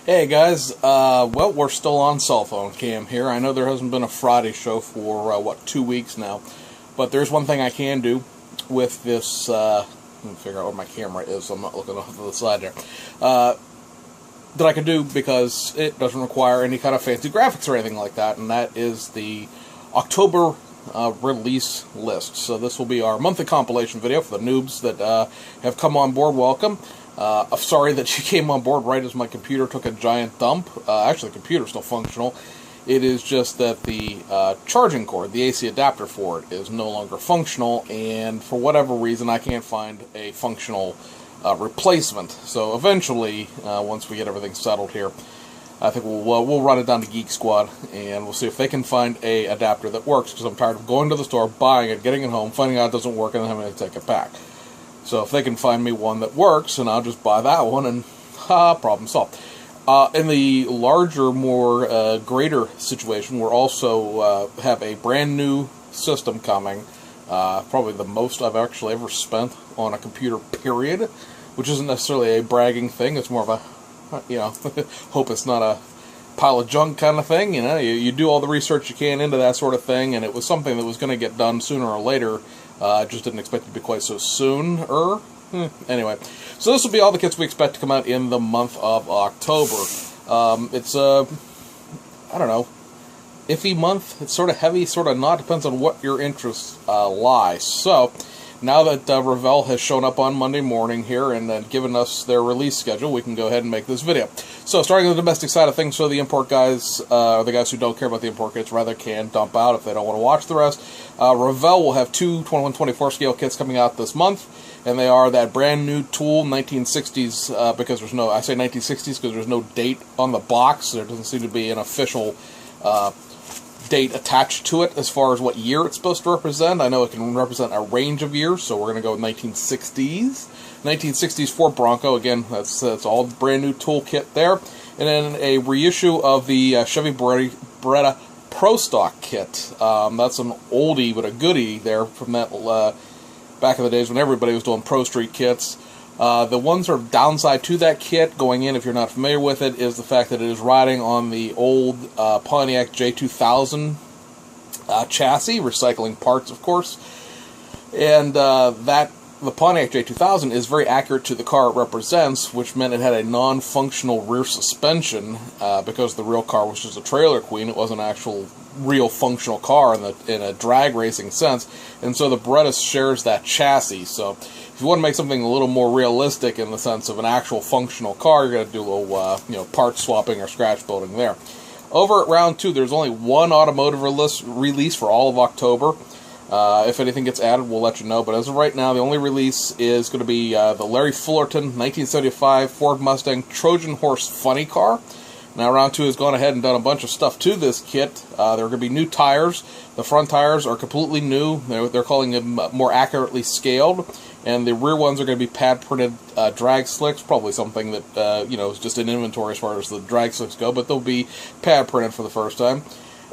Hey guys, well, we're still on cell phone cam here. I know there hasn't been a Friday show for, 2 weeks now, but there's one thing I can do with this, let me figure out where my camera is so I'm not looking off to the side there, that I can do because it doesn't require any kind of fancy graphics or anything like that, and that is the October release list. So this will be our monthly compilation video for the noobs that have come on board. Welcome. I'm sorry that you came on board right as my computer took a giant dump. Actually, the computer's still functional. It is just that the charging cord, the AC adapter for it, is no longer functional, and for whatever reason, I can't find a functional replacement. So eventually, once we get everything settled here, I think we'll run it down to Geek Squad, and we'll see if they can find a adapter that works, because I'm tired of going to the store, buying it, getting it home, finding out it doesn't work, and then having to take it back. So if they can find me one that works, and I'll just buy that one, and problem solved. In the larger, more greater situation, we're also have a brand new system coming. Probably the most I've actually ever spent on a computer, period. Which isn't necessarily a bragging thing. It's more of a, hope it's not a pile of junk kind of thing. You do all the research you can into that sort of thing, and it was something that was going to get done sooner or later. I just didn't expect it to be quite so soon. Anyway, so this will be all the kits we expect to come out in the month of October. It's I don't know, iffy month. It's sort of heavy, sort of not. Depends on what your interests lie. So, now that Revell has shown up on Monday morning here and given us their release schedule, we can go ahead and make this video. So, starting with the domestic side of things, so the import guys, or the guys who don't care about the import kits, rather can dump out if they don't want to watch the rest. Revell will have two 21-24 scale kits coming out this month, and they are that brand new Tool 1960s, because there's no, I say 1960s because there's no date on the box. There doesn't seem to be an official date attached to it as far as what year it's supposed to represent. I know it can represent a range of years, so we're going to go with 1960s. 1960s Ford Bronco, again, that's all brand new Tool kit there. And then a reissue of the Chevy Beretta Pro Stock kit. That's an oldie but a goodie there from that back in the days when everybody was doing Pro Street kits. The one sort of downside to that kit, going in if you're not familiar with it, is the fact that it is riding on the old Pontiac J2000 chassis, recycling parts, of course. And the Pontiac J2000 is very accurate to the car it represents, which meant it had a non-functional rear suspension, because the real car was just a trailer queen. It wasn't an actual real functional car in a drag racing sense, and so the Beretta shares that chassis. So if you want to make something a little more realistic in the sense of an actual functional car, you're going to do a little part swapping or scratch building there. Over at round 2, there's only one automotive release for all of October. If anything gets added, we'll let you know. But as of right now, the only release is going to be the Larry Fullerton 1975 Ford Mustang Trojan Horse Funny Car. Now, round 2 has gone ahead and done a bunch of stuff to this kit. There are going to be new tires. The front tires are completely new. They're calling them more accurately scaled. And the rear ones are going to be pad-printed drag slicks. Probably something that, is just in inventory as far as the drag slicks go. But they'll be pad-printed for the first time.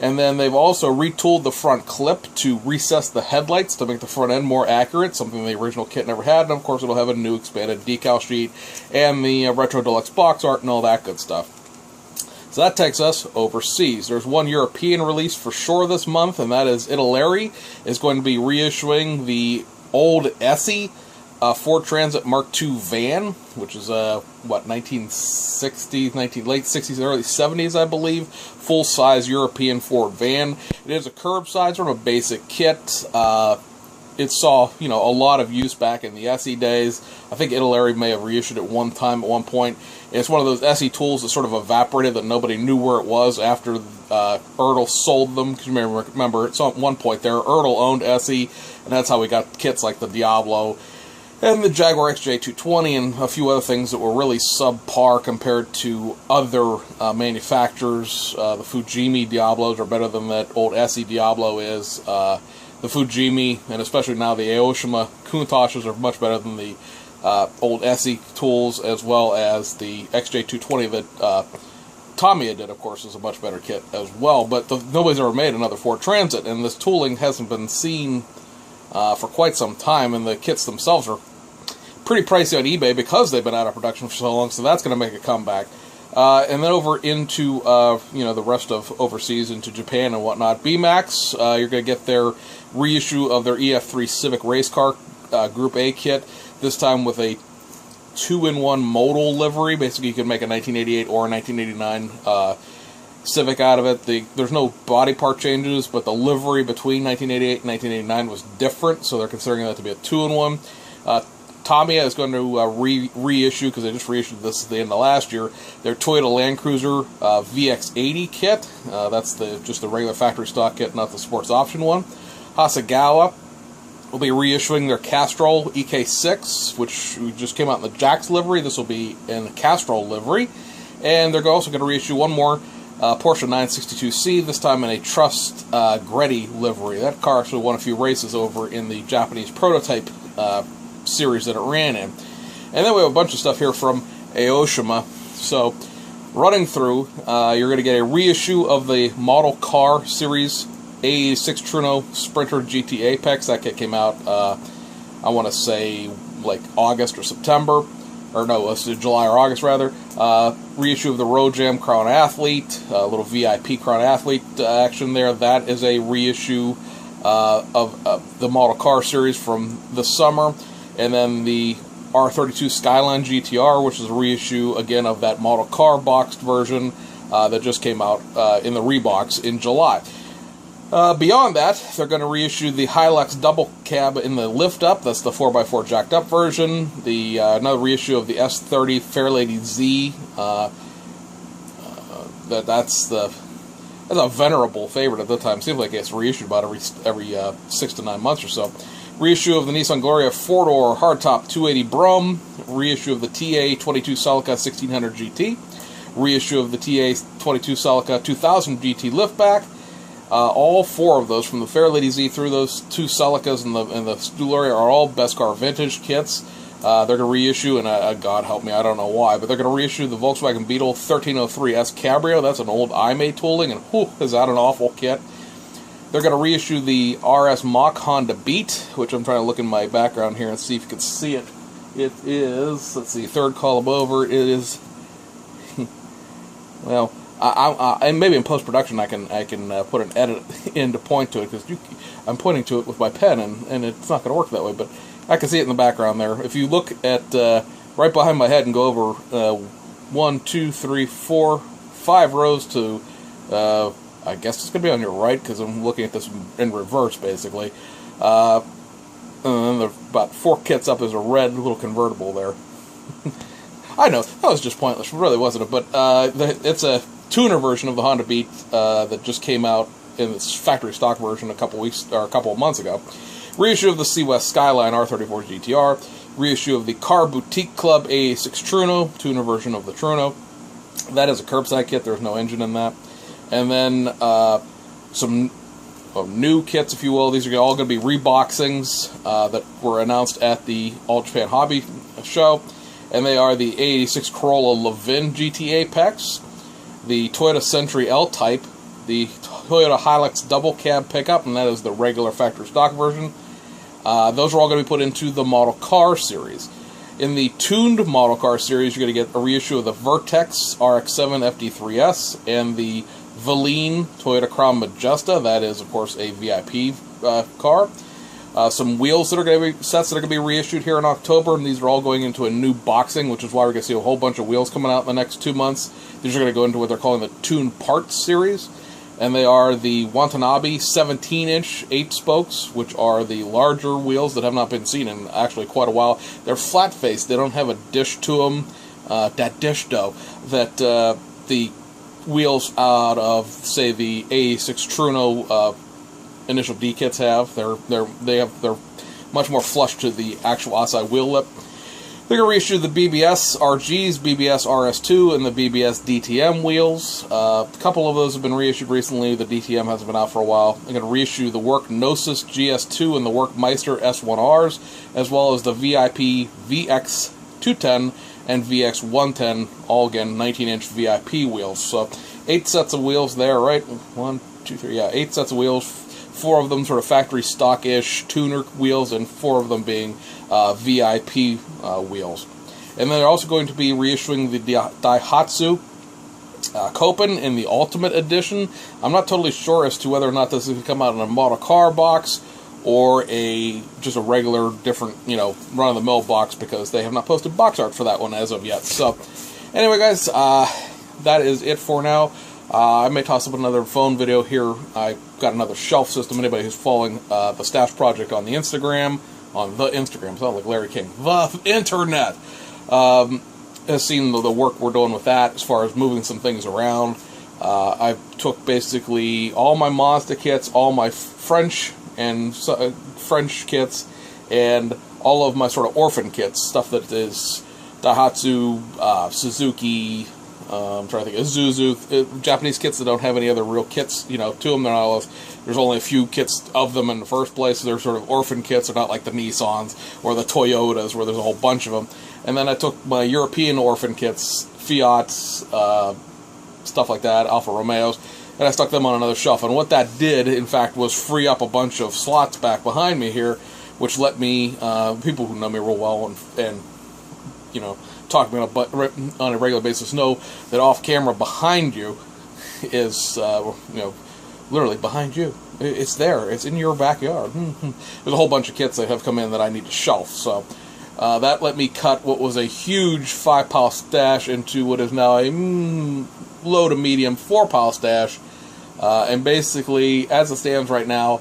And then they've also retooled the front clip to recess the headlights to make the front end more accurate, something the original kit never had. And of course, it'll have a new expanded decal sheet and the Retro Deluxe box art and all that good stuff. So that takes us overseas. There's one European release for sure this month, and that is Italeri is going to be reissuing the old Essie Ford Transit Mark II van, which is, 1960s, late 60s, early 70s, I believe. Full-size European Ford van. It is a curbside, sort of a basic kit. It saw, a lot of use back in the Essie days. I think Italeri may have reissued it one time at one point. It's one of those Essie tools that sort of evaporated, that nobody knew where it was after Ertl sold them. Because you may remember, at one point there, Ertl owned Essie, and that's how we got kits like the Diablo and the Jaguar XJ220 and a few other things that were really subpar compared to other manufacturers. The Fujimi Diablos are better than that old Essie Diablo is. The Fujimi, and especially now the Aoshima Countachs, are much better than the old Essie tools, as well as the XJ220 that Tamiya did, of course, is a much better kit as well. But nobody's ever made another Ford Transit, and this tooling hasn't been seen for quite some time, and the kits themselves are pretty pricey on eBay because they've been out of production for so long, so that's going to make a comeback. And then over into the rest of overseas, into Japan and whatnot. BMAX, you're going to get their reissue of their EF3 Civic Race Car Group A kit, this time with a 2-in-1 modal livery. Basically, you can make a 1988 or a 1989 Civic out of it. There's no body part changes, but the livery between 1988 and 1989 was different, so they're considering that to be a 2-in-1. Tamiya is going to reissue, because they just reissued this at the end of last year, their Toyota Land Cruiser VX80 kit. That's just the regular factory stock kit, not the sports option one. Hasegawa will be reissuing their Castrol EK6, which just came out in the Jax livery. This will be in the Castrol livery. And they're also going to reissue one more Porsche 962C, this time in a Trust Greddy livery. That car actually won a few races over in the Japanese prototype series that it ran in. And then we have a bunch of stuff here from Aoshima. So, running through, you're going to get a reissue of the Model Car Series A86 Truno Sprinter GT Apex. That kit came out, I want to say, like August or September. Or no, let's do July or August, rather. Reissue of the Road Jam Crown Athlete, a little VIP Crown Athlete action there. That is a reissue of the Model Car Series from the summer. And then the R32 Skyline GTR, which is a reissue, again, of that Model Car boxed version that just came out in the Rebox in July. Beyond that, they're going to reissue the Hilux Double Cab in the Lift Up. That's the 4x4 jacked up version. Another reissue of the S30 Fairlady Z. That's a venerable favorite at the time. Seems like it's reissued about every 6 to 9 months or so. Reissue of the Nissan Gloria 4-door hardtop 280 Brougham. Reissue of the TA22 Celica 1600 GT. Reissue of the TA22 Celica 2000 GT Liftback. All four of those, from the Fairlady Z through those two Celicas and the Stularia, are all Best Car Vintage kits. They're going to reissue, and God help me, I don't know why, but they're going to reissue the Volkswagen Beetle 1303S Cabrio. That's an old IMA tooling, and whew, is that an awful kit. They're going to reissue the RS Mach Honda Beat, which I'm trying to look in my background here and see if you can see it. It is, let's see, third column over, it is, well, and maybe in post-production I can put an edit in to point to it, because I'm pointing to it with my pen, and it's not going to work that way, but I can see it in the background there. If you look at right behind my head and go over 1, 2, 3, 4, 5 rows to, I guess it's going to be on your right, because I'm looking at this in reverse, basically. And then there's about 4 kits up, there's a red little convertible there. I know, that was just pointless, it really wasn't it, but it's a tuner version of the Honda Beat that just came out in its factory stock version a couple of months ago. Reissue of the C-West Skyline R34 GTR. Reissue of the Car Boutique Club A86 Truno, tuner version of the Truno. That is a curbside kit, there's no engine in that. And then some new kits, if you will. These are all going to be reboxings that were announced at the All Japan Hobby Show. And they are the A86 Corolla Levin GT Apex, the Toyota Century L-Type, the Toyota Hilux Double Cab Pickup, and that is the regular factory stock version. Those are all going to be put into the Model Car Series. In the tuned Model Car Series, you're going to get a reissue of the Vertex RX-7 FD3S and the Veline Toyota Crown Majesta. That is, of course, a VIP car. Some wheels that are going to be sets that are going to be reissued here in October, and these are all going into a new boxing, which is why we're going to see a whole bunch of wheels coming out in the next 2 months. These are going to go into what they're calling the Tuned Parts series, and they are the Watanabe 17-inch 8-spokes, which are the larger wheels that have not been seen in actually quite a while. They're flat-faced. They don't have a dish to them, that dish dough, that the wheels out of, say, the A86 Truno initial D kits have. They're much more flush to the actual outside wheel lip. They're going to reissue the BBS RGs, BBS RS2, and the BBS DTM wheels. A couple of those have been reissued recently. The DTM hasn't been out for a while. They're going to reissue the Work Gnosis GS2 and the Work Meister S1Rs, as well as the VIP VX210 and VX110, all again 19-inch VIP wheels. So 8 sets of wheels there, right? 1, 2, 3, yeah, 8 sets of wheels. 4 of them sort of factory stock-ish tuner wheels, and 4 of them being VIP wheels. And then they're also going to be reissuing the Daihatsu Copen in the Ultimate Edition. I'm not totally sure as to whether or not this is going to come out in a model car box or just a regular, different, run-of-the-mill box, because they have not posted box art for that one as of yet. So, anyway, guys, that is it for now. I may toss up another phone video here. I got another shelf system. Anybody who's following the Stash Project on the Instagram, sound like Larry King, the internet, has seen the work we're doing with that as far as moving some things around. I took basically all my Mazda kits, all my French kits, and all of my sort of orphan kits, stuff that is Daihatsu, Suzuki, I'm trying to think, Isuzu, Japanese kits that don't have any other real kits, to them. There's only a few kits of them in the first place. So they're sort of orphan kits. They're not like the Nissans or the Toyotas where there's a whole bunch of them. And then I took my European orphan kits, Fiats, stuff like that, Alfa Romeos, and I stuck them on another shelf. And what that did, in fact, was free up a bunch of slots back behind me here, which let me, people who know me real well and talk to me on a regular basis, know that off camera behind you is, literally behind you. It's there. It's in your backyard. There's a whole bunch of kits that have come in that I need to shelf. So that let me cut what was a huge 5-pile stash into what is now a low to medium 4-pile stash. And basically, as it stands right now,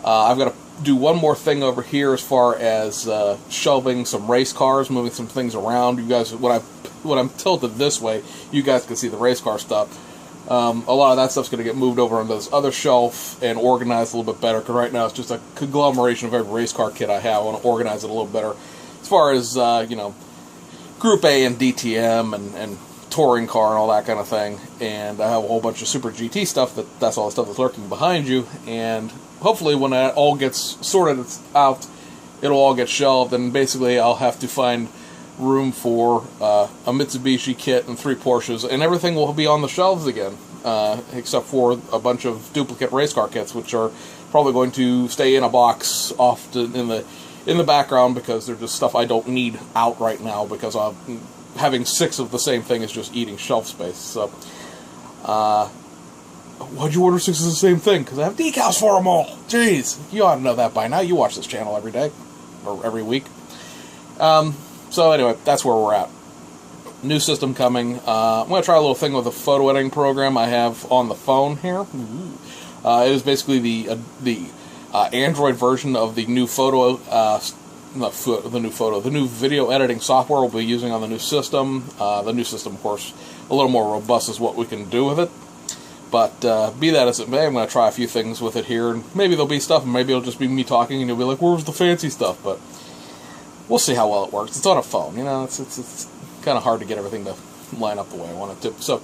I've got to do one more thing over here as far as shelving some race cars, moving some things around. You guys, when I'm tilted this way, you guys can see the race car stuff. A lot of that stuff's going to get moved over onto this other shelf and organized a little bit better, because right now it's just a conglomeration of every race car kit I have. I want to organize it a little better as far as, Group A and DTM and touring car and all that kind of thing. And I have a whole bunch of Super GT stuff, that's all the stuff that's lurking behind you. And hopefully when that all gets sorted out, it'll all get shelved, and basically I'll have to find room for a Mitsubishi kit and 3 Porsches, and everything will be on the shelves again, except for a bunch of duplicate race car kits, which are probably going to stay in a box off in the background, because they're just stuff I don't need out right now, because having 6 of the same thing is just eating shelf space. So, why'd you order 6 of the same thing? Because I have decals for them all. Jeez, you ought to know that by now. You watch this channel every day, or every week. So anyway, that's where we're at. New system coming. I'm going to try a little thing with a photo editing program I have on the phone here. It is basically the Android version of the new the new video editing software we'll be using on the new system. The new system, of course, a little more robust is what we can do with it. But be that as it may, I'm going to try a few things with it here, and maybe there'll be stuff, and maybe it'll just be me talking, and you'll be like, "Where's the fancy stuff?" But we'll see how well it works. It's on a phone, it's kind of hard to get everything to line up the way I want it to. So,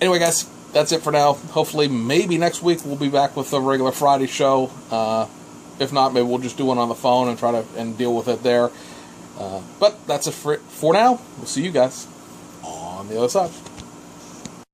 anyway, guys, that's it for now. Hopefully, maybe next week we'll be back with a regular Friday show. If not, maybe we'll just do one on the phone and try to deal with it there. But that's it for now. We'll see you guys on the other side.